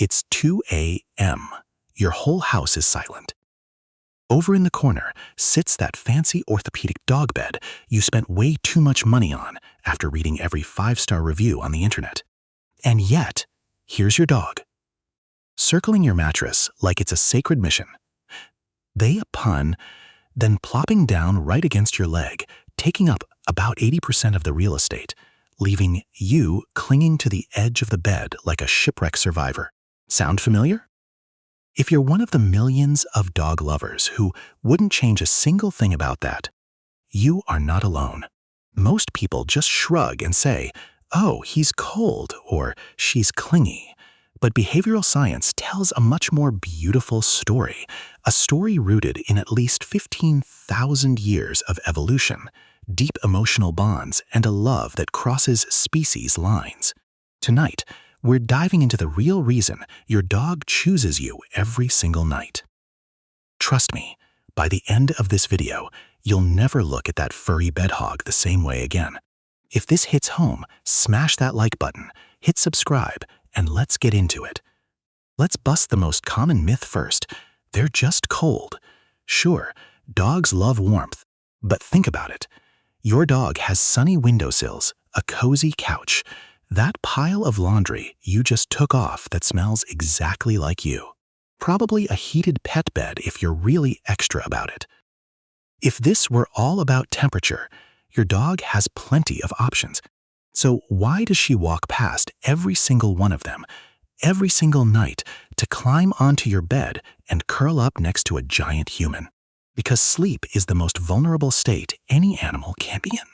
It's 2 a.m. Your whole house is silent. Over in the corner sits that fancy orthopedic dog bed you spent way too much money on after reading every 5-star review on the internet. And yet, here's your dog, circling your mattress like it's a sacred mission. They a pun, then plopping down right against your leg, taking up about 80% of the real estate, leaving you clinging to the edge of the bed like a shipwreck survivor. Sound familiar? If you're one of the millions of dog lovers who wouldn't change a single thing about that, you are not alone. Most people just shrug and say, "Oh, he's cold," or "she's clingy." But behavioral science tells a much more beautiful story, a story rooted in at least 15,000 years of evolution, deep emotional bonds, and a love that crosses species lines. Tonight, we're diving into the real reason your dog chooses you every single night. Trust me, by the end of this video, you'll never look at that furry bed hog the same way again. If this hits home, smash that like button, hit subscribe, and let's get into it. Let's bust the most common myth first. They're just cold. Sure, dogs love warmth, but think about it. Your dog has sunny windowsills, a cozy couch, that pile of laundry you just took off that smells exactly like you. Probably a heated pet bed if you're really extra about it. If this were all about temperature, your dog has plenty of options. So why does she walk past every single one of them, every single night, to climb onto your bed and curl up next to a giant human? Because sleep is the most vulnerable state any animal can be in.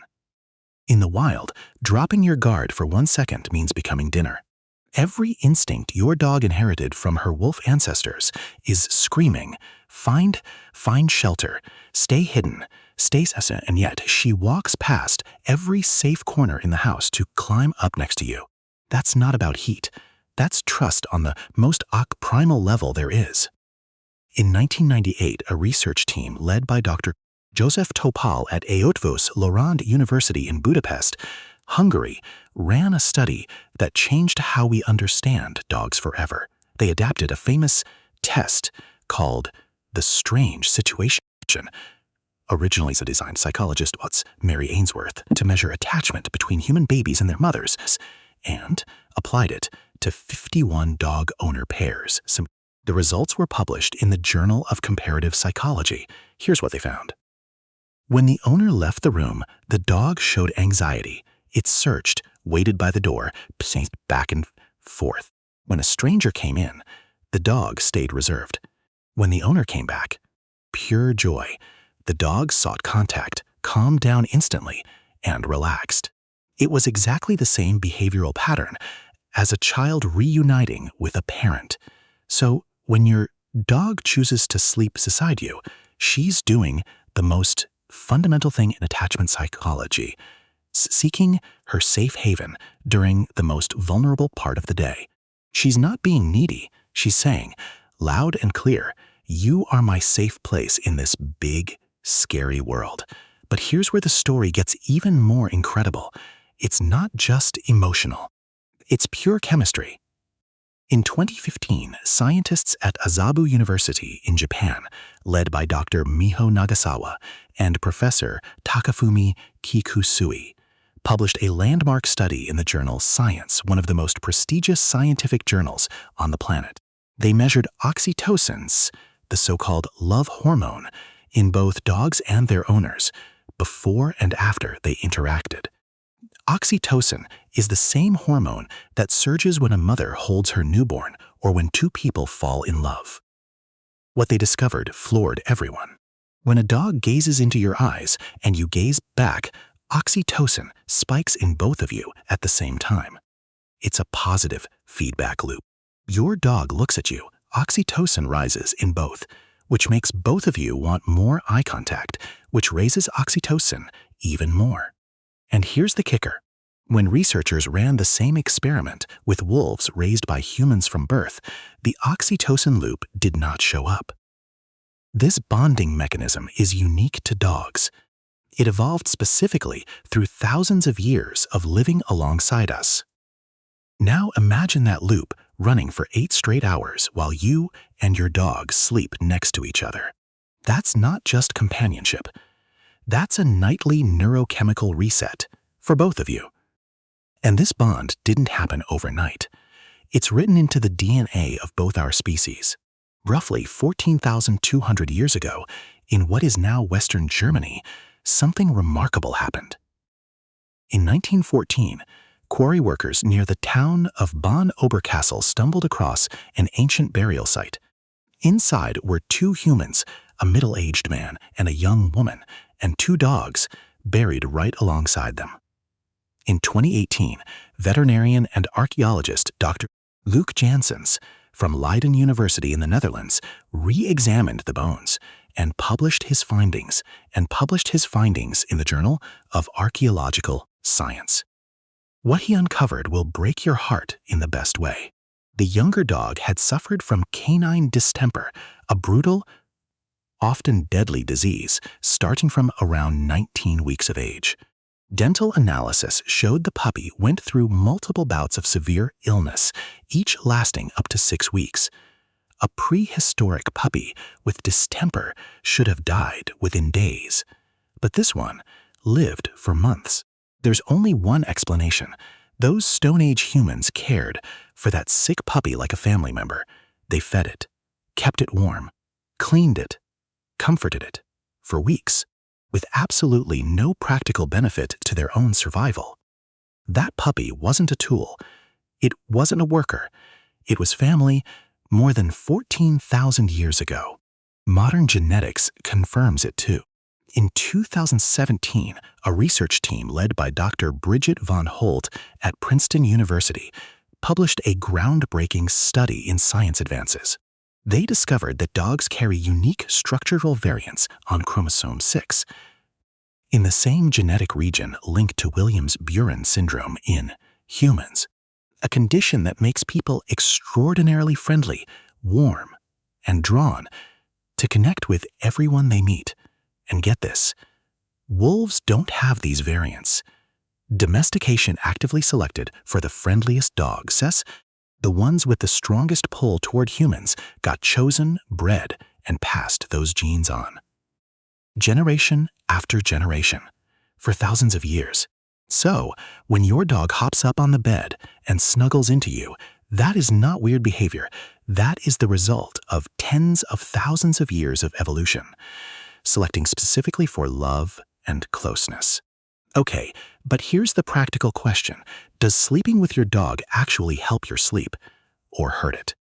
In the wild, dropping your guard for 1 second means becoming dinner. Every instinct your dog inherited from her wolf ancestors is screaming, find shelter, stay hidden, stay safe, and yet she walks past every safe corner in the house to climb up next to you. That's not about heat. That's trust on the most primal level there is. In 1998, a research team led by Dr. Joseph Topál at Eötvös Loránd University in Budapest, Hungary, ran a study that changed how we understand dogs forever. They adapted a famous test called the strange situation, originally designed psychologist Mary Ainsworth, to measure attachment between human babies and their mothers, and applied it to 51 dog owner pairs. The results were published in the Journal of Comparative Psychology. Here's what they found. When the owner left the room, the dog showed anxiety. It searched, waited by the door, paced back and forth. When a stranger came in, the dog stayed reserved. When the owner came back, pure joy. The dog sought contact, calmed down instantly, and relaxed. It was exactly the same behavioral pattern as a child reuniting with a parent. So when your dog chooses to sleep beside you, she's doing the most fundamental thing in attachment psychology, seeking her safe haven during the most vulnerable part of the day. She's not being needy. She's saying, loud and clear, "You are my safe place in this big, scary world." But here's where the story gets even more incredible. It's not just emotional. It's pure chemistry. In 2015, scientists at Azabu University in Japan, led by Dr. Miho Nagasawa and Professor Takafumi Kikusui, published a landmark study in the journal Science, one of the most prestigious scientific journals on the planet. They measured oxytocin, the so-called love hormone, in both dogs and their owners, before and after they interacted. Oxytocin is the same hormone that surges when a mother holds her newborn or when two people fall in love. What they discovered floored everyone. When a dog gazes into your eyes and you gaze back, oxytocin spikes in both of you at the same time. It's a positive feedback loop. Your dog looks at you, oxytocin rises in both, which makes both of you want more eye contact, which raises oxytocin even more. And here's the kicker. When researchers ran the same experiment with wolves raised by humans from birth, the oxytocin loop did not show up. This bonding mechanism is unique to dogs. It evolved specifically through thousands of years of living alongside us. Now imagine that loop running for 8 straight hours while you and your dog sleep next to each other. That's not just companionship. That's a nightly neurochemical reset for both of you. And this bond didn't happen overnight. It's written into the DNA of both our species. Roughly 14,200 years ago, in what is now Western Germany, something remarkable happened. In 1914, quarry workers near the town of Bonn Oberkassel stumbled across an ancient burial site. Inside were 2 humans, a middle-aged man and a young woman, and 2 dogs buried right alongside them. In 2018, veterinarian and archaeologist Dr. Luc Janssens from Leiden University in the Netherlands re-examined the bones and published his findings in the Journal of Archaeological Science. What he uncovered will break your heart in the best way. The younger dog had suffered from canine distemper, a brutal, often deadly disease starting from around 19 weeks of age. Dental analysis showed the puppy went through multiple bouts of severe illness, each lasting up to 6 weeks. A prehistoric puppy with distemper should have died within days, but this one lived for months. There's only one explanation. Those Stone Age humans cared for that sick puppy like a family member. They fed it, kept it warm, cleaned it, comforted it for weeks, with absolutely no practical benefit to their own survival. That puppy wasn't a tool. It wasn't a worker. It was family more than 14,000 years ago. Modern genetics confirms it too. In 2017, a research team led by Dr. Bridget von Holt at Princeton University published a groundbreaking study in Science Advances. They discovered that dogs carry unique structural variants on chromosome 6, in the same genetic region linked to Williams-Buren syndrome in humans, a condition that makes people extraordinarily friendly, warm, and drawn to connect with everyone they meet. And get this, wolves don't have these variants. Domestication actively selected for the friendliest dogs says the ones with the strongest pull toward humans got chosen, bred, and passed those genes on. Generation after generation, for thousands of years. So, when your dog hops up on the bed and snuggles into you, that is not weird behavior. That is the result of tens of thousands of years of evolution, selecting specifically for love and closeness. Okay, but here's the practical question. Does sleeping with your dog actually help your sleep or hurt it?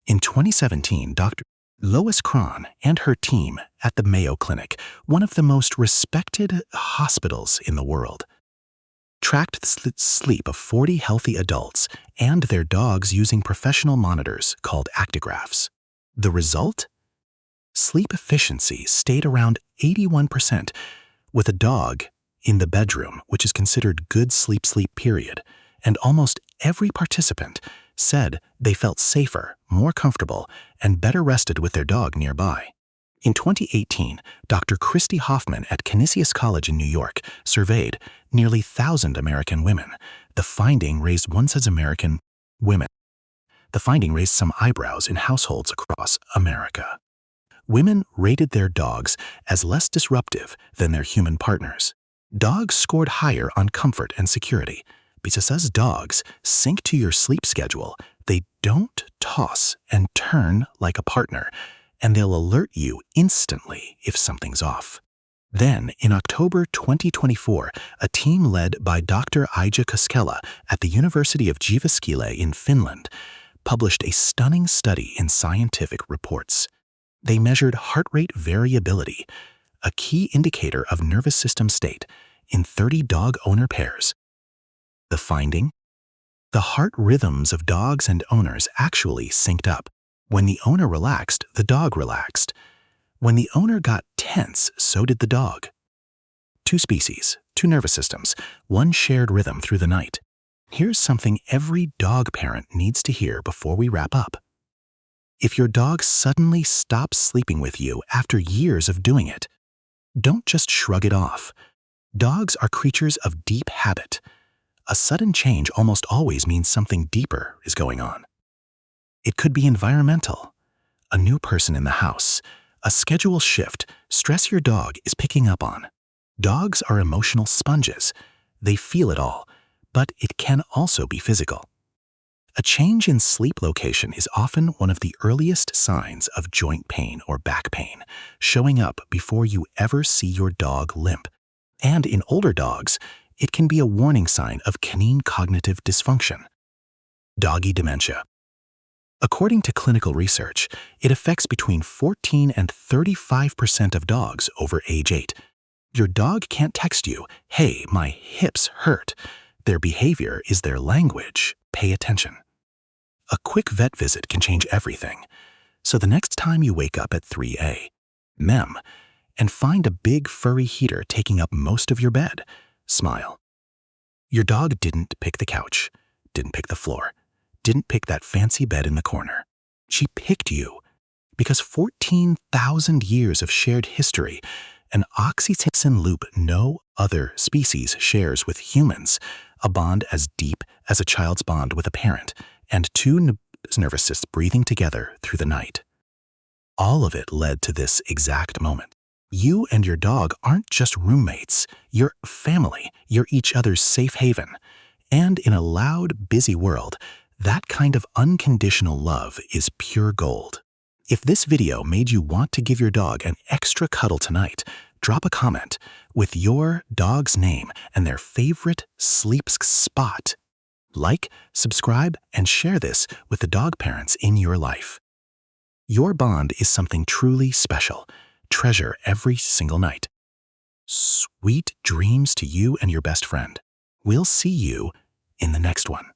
In 2017, Dr. Lois Kron and her team at the Mayo Clinic, one of the most respected hospitals in the world, tracked the sleep of 40 healthy adults and their dogs using professional monitors called actigraphs. The result? Sleep efficiency stayed around 81%, with a dog in the bedroom, which is considered good sleep period, and almost every participant said they felt safer, more comfortable, and better rested with their dog nearby. In 2018, Dr. Christy Hoffman at Canisius College in New York surveyed nearly 1,000 American women. The finding raised some eyebrows in households across America. Women rated their dogs as less disruptive than their human partners. Dogs scored higher on comfort and security because as dogs sync to your sleep schedule, they don't toss and turn like a partner, and they'll alert you instantly if something's off. Then, in October 2024, a team led by Dr. Eötvös Koskela at the University of Jyväskylä in Finland published a stunning study in Scientific Reports. They measured heart rate variability, a key indicator of nervous system state, in 30 dog owner pairs. The finding? The heart rhythms of dogs and owners actually synced up. When the owner relaxed, the dog relaxed. When the owner got tense, so did the dog. 2 species, 2 nervous systems, 1 shared rhythm through the night. Here's something every dog parent needs to hear before we wrap up. If your dog suddenly stops sleeping with you after years of doing it, don't just shrug it off. Dogs are creatures of deep habit. A sudden change almost always means something deeper is going on. It could be environmental. A new person in the house, a schedule shift, stress your dog is picking up on. Dogs are emotional sponges. They feel it all, but it can also be physical. A change in sleep location is often one of the earliest signs of joint pain or back pain, showing up before you ever see your dog limp. And in older dogs, it can be a warning sign of canine cognitive dysfunction. Doggy dementia. According to clinical research, it affects between 14 and 35% of dogs over age 8. Your dog can't text you, "Hey, my hips hurt." Their behavior is their language. Pay attention. A quick vet visit can change everything. So the next time you wake up at 3 a.m. and find a big furry heater taking up most of your bed, smile. Your dog didn't pick the couch, didn't pick the floor, didn't pick that fancy bed in the corner. She picked you because 14,000 years of shared history, an oxytocin loop no other species shares with humans, a bond as deep as a child's bond with a parent, and two nervous systems breathing together through the night. All of it led to this exact moment. You and your dog aren't just roommates, you're family, you're each other's safe haven. And in a loud, busy world, that kind of unconditional love is pure gold. If this video made you want to give your dog an extra cuddle tonight, drop a comment with your dog's name and their favorite sleep spot. Like, subscribe, and share this with the dog parents in your life. Your bond is something truly special. Treasure every single night. Sweet dreams to you and your best friend. We'll see you in the next one.